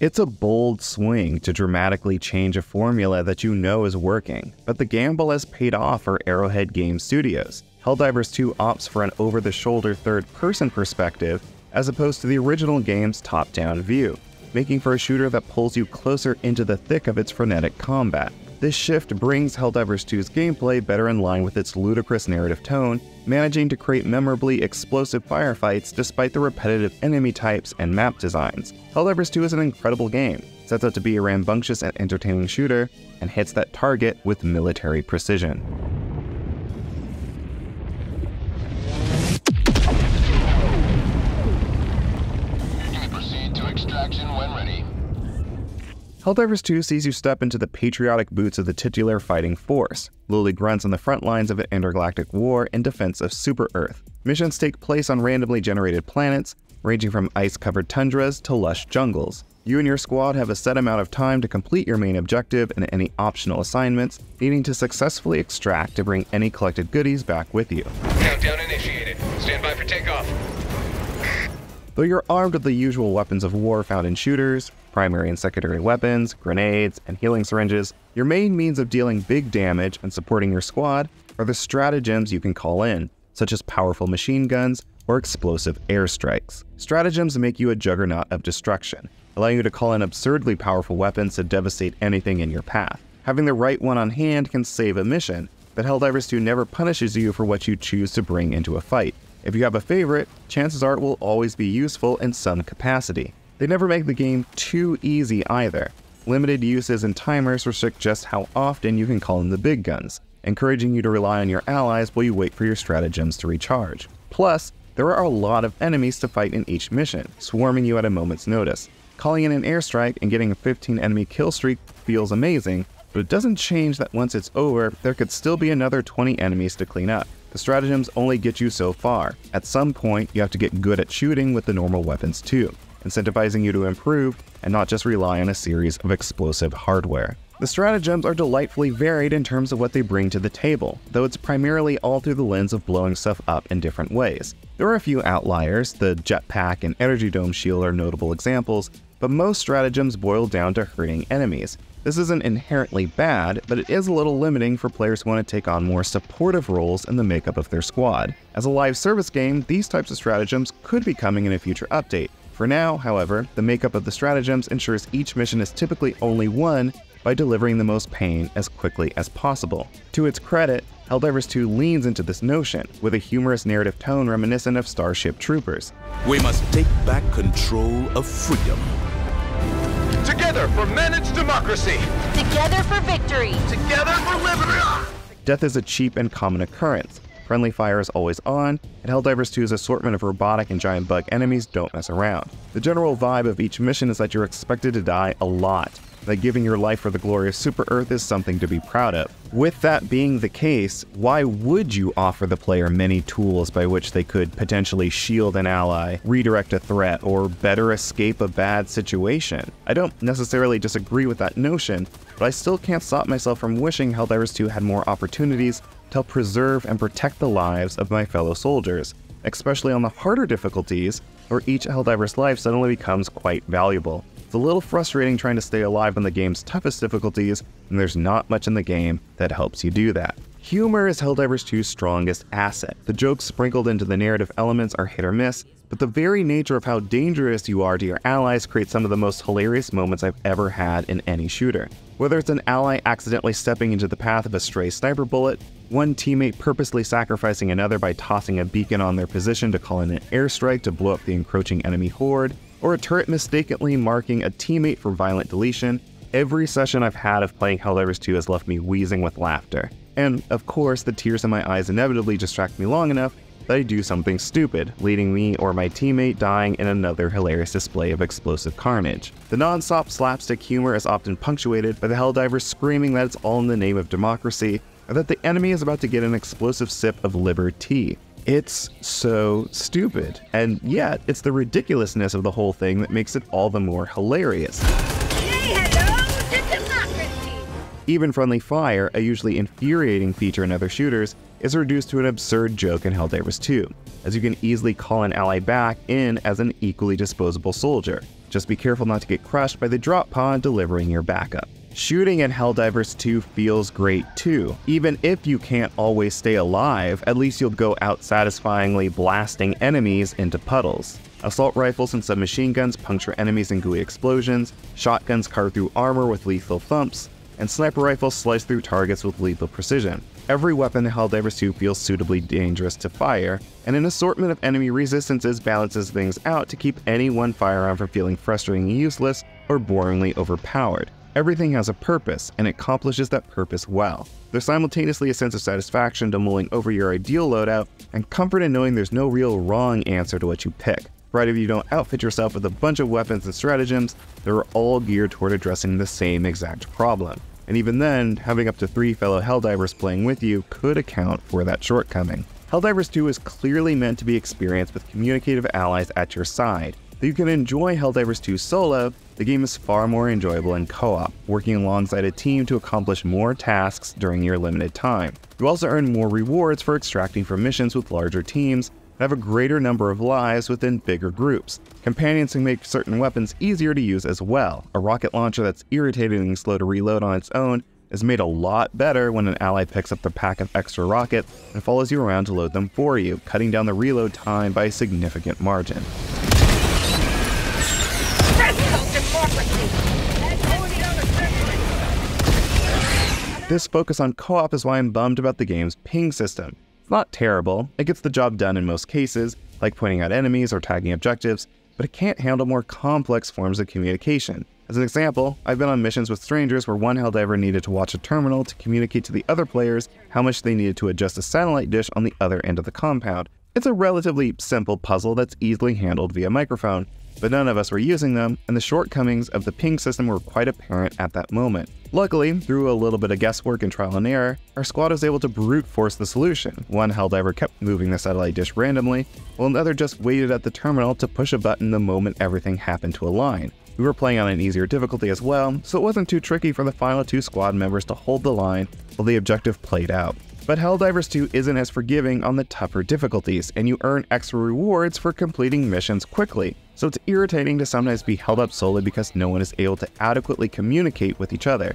It's a bold swing to dramatically change a formula that you know is working, but the gamble has paid off for Arrowhead Game Studios. Helldivers 2 opts for an over-the-shoulder third-person perspective as opposed to the original game's top-down view, making for a shooter that pulls you closer into the thick of its frenetic combat. This shift brings Helldivers 2's gameplay better in line with its ludicrous narrative tone, managing to create memorably explosive firefights despite the repetitive enemy types and map designs. Helldivers 2 is an incredible game, sets out to be a rambunctious and entertaining shooter, and hits that target with military precision. You may proceed to extraction when ready. Helldivers 2 sees you step into the patriotic boots of the titular fighting force, lowly grunts on the front lines of an intergalactic war in defense of Super-Earth. Missions take place on randomly generated planets, ranging from ice-covered tundras to lush jungles. You and your squad have a set amount of time to complete your main objective and any optional assignments, needing to successfully extract to bring any collected goodies back with you. Countdown initiated. Stand by for takeoff. Though you're armed with the usual weapons of war found in shooters, primary and secondary weapons, grenades, and healing syringes, your main means of dealing big damage and supporting your squad are the stratagems you can call in, such as powerful machine guns or explosive airstrikes. Stratagems make you a juggernaut of destruction, allowing you to call in absurdly powerful weapons to devastate anything in your path. Having the right one on hand can save a mission, but Helldivers 2 never punishes you for what you choose to bring into a fight. If you have a favorite, chances are it will always be useful in some capacity. They never make the game too easy either. Limited uses and timers restrict just how often you can call in the big guns, encouraging you to rely on your allies while you wait for your stratagems to recharge. Plus, there are a lot of enemies to fight in each mission, swarming you at a moment's notice. Calling in an airstrike and getting a 15 enemy kill streak feels amazing, but it doesn't change that once it's over, there could still be another 20 enemies to clean up. The stratagems only get you so far. At some point, you have to get good at shooting with the normal weapons too, incentivizing you to improve and not just rely on a series of explosive hardware. The stratagems are delightfully varied in terms of what they bring to the table, though it's primarily all through the lens of blowing stuff up in different ways. There are a few outliers, the jetpack and energy dome shield are notable examples, but most stratagems boil down to hurting enemies. This isn't inherently bad, but it is a little limiting for players who want to take on more supportive roles in the makeup of their squad. As a live service game, these types of stratagems could be coming in a future update. For now, however, the makeup of the stratagems ensures each mission is typically only won by delivering the most pain as quickly as possible. To its credit, Helldivers 2 leans into this notion, with a humorous narrative tone reminiscent of Starship Troopers. We must take back control of freedom. Together for managed democracy. Together for victory. Together for liberty. Death is a cheap and common occurrence. Friendly fire is always on, and Helldivers 2's assortment of robotic and giant bug enemies don't mess around. The general vibe of each mission is that you're expected to die a lot, that giving your life for the glory of Super-Earth is something to be proud of. With that being the case, why would you offer the player many tools by which they could potentially shield an ally, redirect a threat, or better escape a bad situation? I don't necessarily disagree with that notion, but I still can't stop myself from wishing Helldivers 2 had more opportunities to help preserve and protect the lives of my fellow soldiers, especially on the harder difficulties, where each Helldiver's life suddenly becomes quite valuable. It's a little frustrating trying to stay alive on the game's toughest difficulties, and there's not much in the game that helps you do that. Humor is Helldivers 2's strongest asset. The jokes sprinkled into the narrative elements are hit or miss, but the very nature of how dangerous you are to your allies creates some of the most hilarious moments I've ever had in any shooter. Whether it's an ally accidentally stepping into the path of a stray sniper bullet, one teammate purposely sacrificing another by tossing a beacon on their position to call in an airstrike to blow up the encroaching enemy horde, or a turret mistakenly marking a teammate for violent deletion, every session I've had of playing Helldivers 2 has left me wheezing with laughter. And of course, the tears in my eyes inevitably distract me long enough that I do something stupid, leading me or my teammate dying in another hilarious display of explosive carnage. The non-stop slapstick humor is often punctuated by the Helldivers screaming that it's all in the name of democracy, or that the enemy is about to get an explosive sip of liberty. It's so stupid, and yet it's the ridiculousness of the whole thing that makes it all the more hilarious. Say hello to democracy! Even friendly fire, a usually infuriating feature in other shooters, is reduced to an absurd joke in Helldivers 2, as you can easily call an ally back in as an equally disposable soldier. Just be careful not to get crushed by the drop pod delivering your backup. Shooting in Helldivers 2 feels great too. Even if you can't always stay alive, at least you'll go out satisfyingly blasting enemies into puddles. Assault rifles and submachine guns puncture enemies in gooey explosions, shotguns carve through armor with lethal thumps, and sniper rifles slice through targets with lethal precision. Every weapon in Helldivers 2 feels suitably dangerous to fire, and an assortment of enemy resistances balances things out to keep any one firearm from feeling frustratingly useless or boringly overpowered. Everything has a purpose, and it accomplishes that purpose well. There's simultaneously a sense of satisfaction to mulling over your ideal loadout, and comfort in knowing there's no real wrong answer to what you pick. Provided you don't outfit yourself with a bunch of weapons and stratagems, they're all geared toward addressing the same exact problem. And even then, having up to 3 fellow Helldivers playing with you could account for that shortcoming. Helldivers 2 is clearly meant to be experienced with communicative allies at your side. Though you can enjoy Helldivers 2 solo, the game is far more enjoyable in co-op, working alongside a team to accomplish more tasks during your limited time. You also earn more rewards for extracting from missions with larger teams, and have a greater number of lives within bigger groups. Companions can make certain weapons easier to use as well. A rocket launcher that's irritatingly slow to reload on its own is made a lot better when an ally picks up the pack of extra rockets and follows you around to load them for you, cutting down the reload time by a significant margin. This focus on co-op is why I'm bummed about the game's ping system. It's not terrible, it gets the job done in most cases, like pointing out enemies or tagging objectives, but it can't handle more complex forms of communication. As an example, I've been on missions with strangers where one Helldiver needed to watch a terminal to communicate to the other players how much they needed to adjust a satellite dish on the other end of the compound. It's a relatively simple puzzle that's easily handled via microphone, but none of us were using them, and the shortcomings of the ping system were quite apparent at that moment. Luckily, through a little bit of guesswork and trial and error, our squad was able to brute force the solution. One Helldiver kept moving the satellite dish randomly, while another just waited at the terminal to push a button the moment everything happened to align. We were playing on an easier difficulty as well, so it wasn't too tricky for the final 2 squad members to hold the line while the objective played out. But Helldivers 2 isn't as forgiving on the tougher difficulties, and you earn extra rewards for completing missions quickly, so it's irritating to sometimes be held up solely because no one is able to adequately communicate with each other.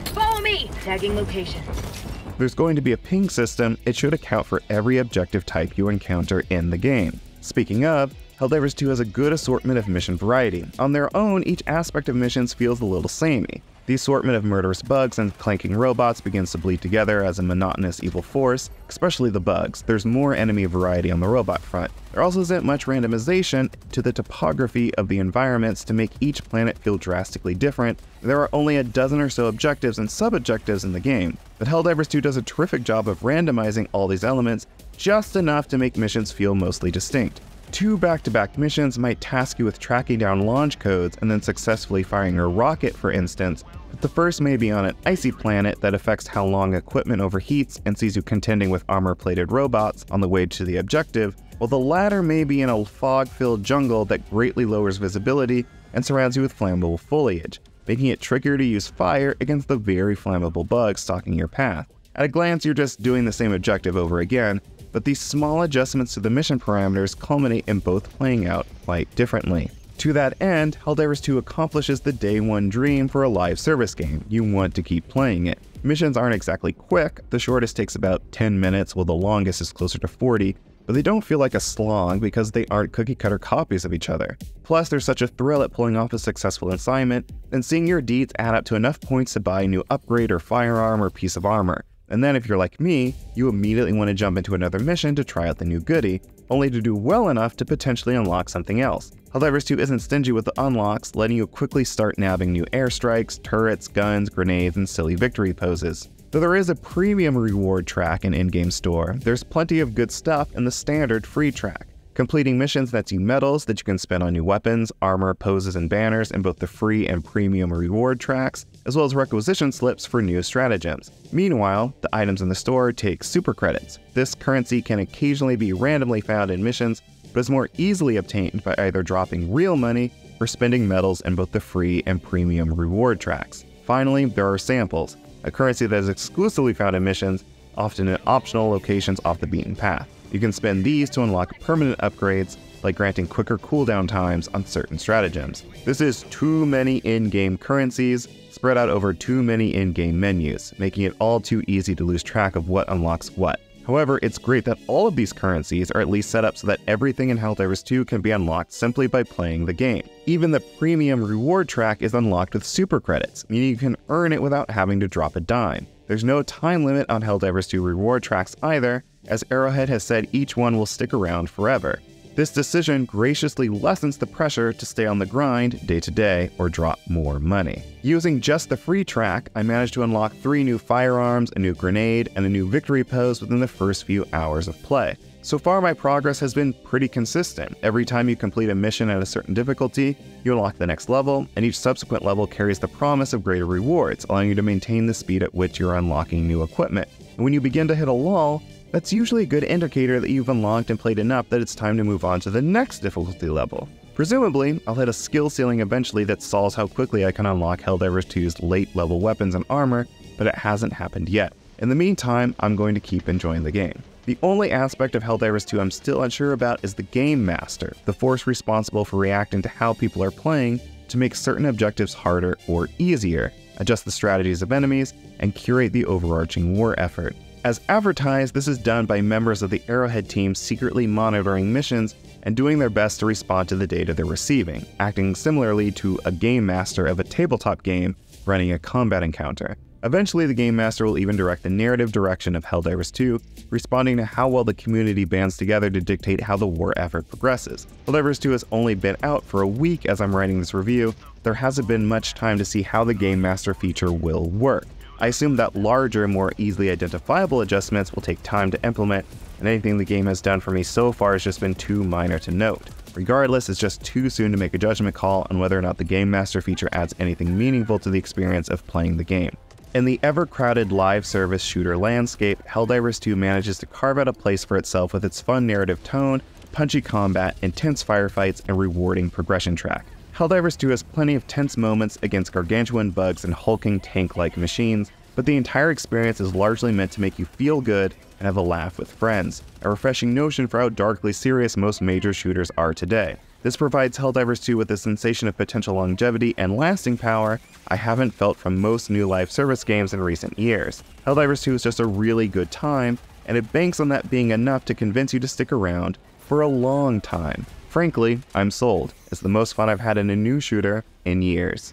Follow me! Tagging location. If there's going to be a ping system, it should account for every objective type you encounter in the game. Speaking of, Helldivers 2 has a good assortment of mission variety. On their own, each aspect of missions feels a little samey. The assortment of murderous bugs and clanking robots begins to bleed together as a monotonous evil force, especially the bugs. There's more enemy variety on the robot front. There also isn't much randomization to the topography of the environments to make each planet feel drastically different. There are only a dozen or so objectives and sub-objectives in the game, but Helldivers 2 does a terrific job of randomizing all these elements, just enough to make missions feel mostly distinct. 2 back-to-back missions might task you with tracking down launch codes and then successfully firing a rocket, for instance, but the first may be on an icy planet that affects how long equipment overheats and sees you contending with armor-plated robots on the way to the objective, while the latter may be in a fog-filled jungle that greatly lowers visibility and surrounds you with flammable foliage, making it trickier to use fire against the very flammable bugs stalking your path. At a glance, you're just doing the same objective over again, but these small adjustments to the mission parameters culminate in both playing out quite differently. To that end, Helldivers 2 accomplishes the day one dream for a live service game. You want to keep playing it. Missions aren't exactly quick, the shortest takes about 10 minutes while the longest is closer to 40, but they don't feel like a slog because they aren't cookie-cutter copies of each other. Plus, there's such a thrill at pulling off a successful assignment and seeing your deeds add up to enough points to buy a new upgrade or firearm or piece of armor. And then if you're like me, you immediately want to jump into another mission to try out the new goodie, only to do well enough to potentially unlock something else. Helldivers 2 isn't stingy with the unlocks, letting you quickly start nabbing new airstrikes, turrets, guns, grenades, and silly victory poses. Though there is a premium reward track and in-game store, there's plenty of good stuff in the standard free track. Completing missions nets you medals that you can spend on new weapons, armor, poses, and banners in both the free and premium reward tracks, as well as requisition slips for new stratagems. Meanwhile, the items in the store take super credits. This currency can occasionally be randomly found in missions, but is more easily obtained by either dropping real money or spending medals in both the free and premium reward tracks. Finally, there are samples. a currency that is exclusively found in missions, often in optional locations off the beaten path. You can spend these to unlock permanent upgrades, like granting quicker cooldown times on certain stratagems. This is too many in-game currencies spread out over too many in-game menus, making it all too easy to lose track of what unlocks what. However, it's great that all of these currencies are at least set up so that everything in Helldivers 2 can be unlocked simply by playing the game. Even the premium reward track is unlocked with super credits, meaning you can earn it without having to drop a dime. There's no time limit on Helldivers 2 reward tracks either, as Arrowhead has said each one will stick around forever. This decision graciously lessens the pressure to stay on the grind day to day or drop more money. Using just the free track, I managed to unlock 3 new firearms, a new grenade, and a new victory pose within the first few hours of play. So far, my progress has been pretty consistent. Every time you complete a mission at a certain difficulty, you unlock the next level, and each subsequent level carries the promise of greater rewards, allowing you to maintain the speed at which you're unlocking new equipment. And when you begin to hit a lull, that's usually a good indicator that you've unlocked and played enough that it's time to move on to the next difficulty level. Presumably, I'll hit a skill ceiling eventually that solves how quickly I can unlock Helldivers 2's late level weapons and armor, but it hasn't happened yet. In the meantime, I'm going to keep enjoying the game. The only aspect of Helldivers 2 I'm still unsure about is the Game Master, the force responsible for reacting to how people are playing to make certain objectives harder or easier, adjust the strategies of enemies, and curate the overarching war effort. As advertised, this is done by members of the Arrowhead team secretly monitoring missions and doing their best to respond to the data they're receiving, acting similarly to a game master of a tabletop game running a combat encounter. Eventually, the Game Master will even direct the narrative direction of Helldivers 2, responding to how well the community bands together to dictate how the war effort progresses. Helldivers 2 has only been out for a week as I'm writing this review. There hasn't been much time to see how the Game Master feature will work. I assume that larger, more easily identifiable adjustments will take time to implement, and anything the game has done for me so far has just been too minor to note. Regardless, it's just too soon to make a judgment call on whether or not the Game Master feature adds anything meaningful to the experience of playing the game. In the ever-crowded live service shooter landscape, Helldivers 2 manages to carve out a place for itself with its fun narrative tone, punchy combat, intense firefights, and rewarding progression track. Helldivers 2 has plenty of tense moments against gargantuan bugs and hulking tank-like machines, but the entire experience is largely meant to make you feel good and have a laugh with friends, a refreshing notion for how darkly serious most major shooters are today. This provides Helldivers 2 with a sensation of potential longevity and lasting power I haven't felt from most new live service games in recent years. Helldivers 2 is just a really good time, and it banks on that being enough to convince you to stick around for a long time. Frankly, I'm sold. It's the most fun I've had in a new shooter in years.